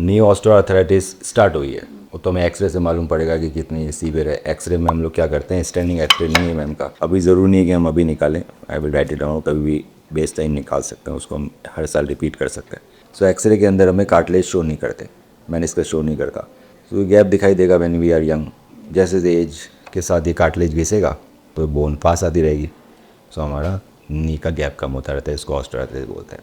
Knee osteoarthritis start हुई है, वो तो हमें एक्सरे से मालूम पड़ेगा कि कितनी सीवियर है। एक्सरे में हम लोग क्या करते हैं, स्टैंडिंग एक्सरे नहीं है मैम का, अभी ज़रूरी नहीं है कि हम अभी निकालें। I will write it down, कभी भी बेस टाइम निकाल सकते हैं, उसको हम हर साल रिपीट कर सकते हैं। सो एक्सरे के अंदर हमें कार्टिलेज शो नहीं करते, मैंने इसका शो नहीं करता। सो गैप दिखाई देगा व्हेन वी आर यंग, जैसे एज के साथ ये कार्टिलेज घिसेगा तो बोन पास आती रहेगी। सो हमारा नी का गैप कम होता रहता है, इसको ऑस्टियोआर्थराइटिस बोलते हैं।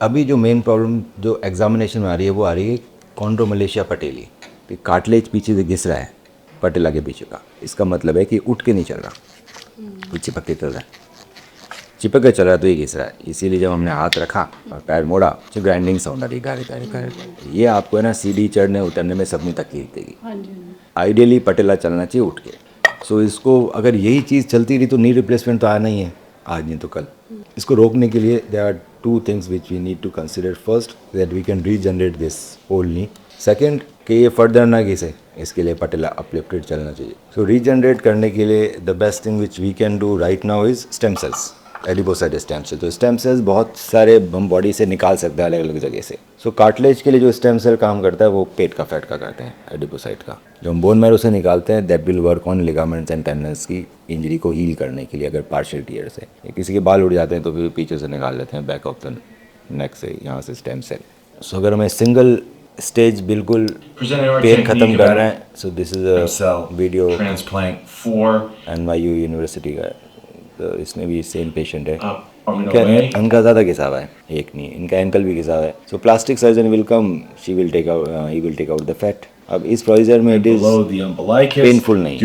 अभी जो मेन प्रॉब्लम जो एग्जामिनेशन में आ रही है वो आ रही है कॉन्ड्रोमलेशिया पटेली, कि कार्टिलेज पीछे से घिस रहा है पटेला के पीछे का। इसका मतलब है कि उठ के नहीं चल रहा, ये चिपक के चल रहा है, चिपक के चल रहा है तो ये घिस रहा है। इसीलिए जब हमने हाथ रखा और पैर मोड़ा तो ग्राइंडिंग साउंड आ रही गारे। ये आपको है ना सीढ़ी चढ़ने उतरने में सब में तकलीफ देगी। आइडियली पटेला चलना चाहिए उठ के। सो इसको अगर यही चीज़ चलती रही तो नी रिप्लेसमेंट तो आना ही है, आज नहीं तो कल। इसको रोकने के लिए there are two things which we need to consider. First that we can regenerate this whole knee. Second कि ये फर्दर ना घिसे, इसके लिए पटेला अपलिफ्टेड चलना चाहिए। सो रीजनरेट करने के लिए the best thing which we can do right now is stem cells, adipocyte stem cell. तो स्टेम सेल्स बहुत सारे हम बॉडी से निकाल सकते हैं अलग अलग जगह से। सो कार्टिलेज के लिए जो स्टेम सेल काम करता है वो पेट का फैट का करते हैं, एडिपोसाइट का। जो हम बोन मैरो से निकालते हैं that will work on ligaments and tendons की इंजरी को हील करने के लिए। अगर पार्शियल टीयर से किसी के बाल उड़ जाते हैं तो फिर पीछे से निकाल लेते हैं, बैक ऑफ द नेक से, यहाँ से स्टेम सेल। सो अगर हमें सिंगल स्टेज बिल्कुल पेन खत्म कर रहे हैं, so this is a video NYU university का। तो इसमें भी सेम पेशेंट है, इनका ज़्यादा घिसा हुआ है, एक नहीं, इनका एंकल भी घिसा हुआ है। So plastic surgeon will come, she will take out, he will take out the fat. अब इस प्रोसीजर में इट इज पेनफुल नहीं,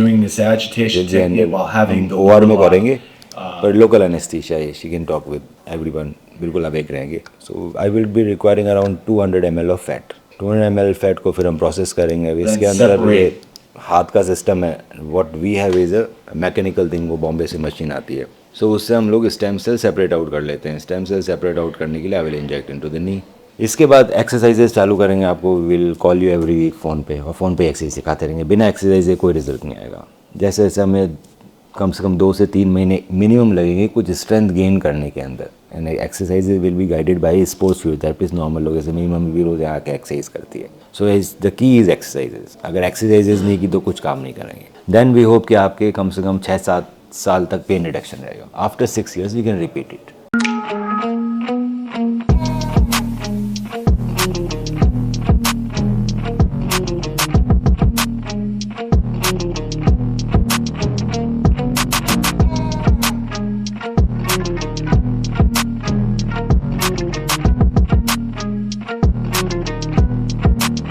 OR में करेंगे पर लोकल एनेस्थीसिया है, she can talk with everyone, बिल्कुल अवेक रहेंगे। So I will be requiring around 200 ml of fat. 200 ml fat को फिर हम प्रोसेस करेंगे। इसके अंदर ये हाथ का सिस्टम है, what we have is a mechanical thing, वो बॉम्बे से मशीन आती है। सो उससे हम लोग स्टेम सेल सेपरेट आउट कर लेते हैं। स्टेम सेल सेपरेट आउट करने के लिए I will inject into the knee. इसके बाद एक्सरसाइजेस चालू करेंगे, आपको will call you every week phone पे, और फ़ोन पे एक्सरसाइज सिखाते रहेंगे। बिना एक्सरसाइज से कोई रिजल्ट नहीं आएगा। जैसे जैसे हमें कम से कम 2 से 3 महीने मिनिमम लगेंगे कुछ स्ट्रेंथ गेन करने के अंदर। And exercises will be guided by sports physiotherapist. Normal लोग जैसे मिनिमम भी रोज आके एक्सरसाइज करती है। So is the key is exercises. अगर एक्सरसाइजेज नहीं की तो कुछ काम नहीं करेंगे। देन वी होप कि आपके कम से कम 6-7 साल तक पेन रिडक्शन रहेगा। After 6 years we can repeat it.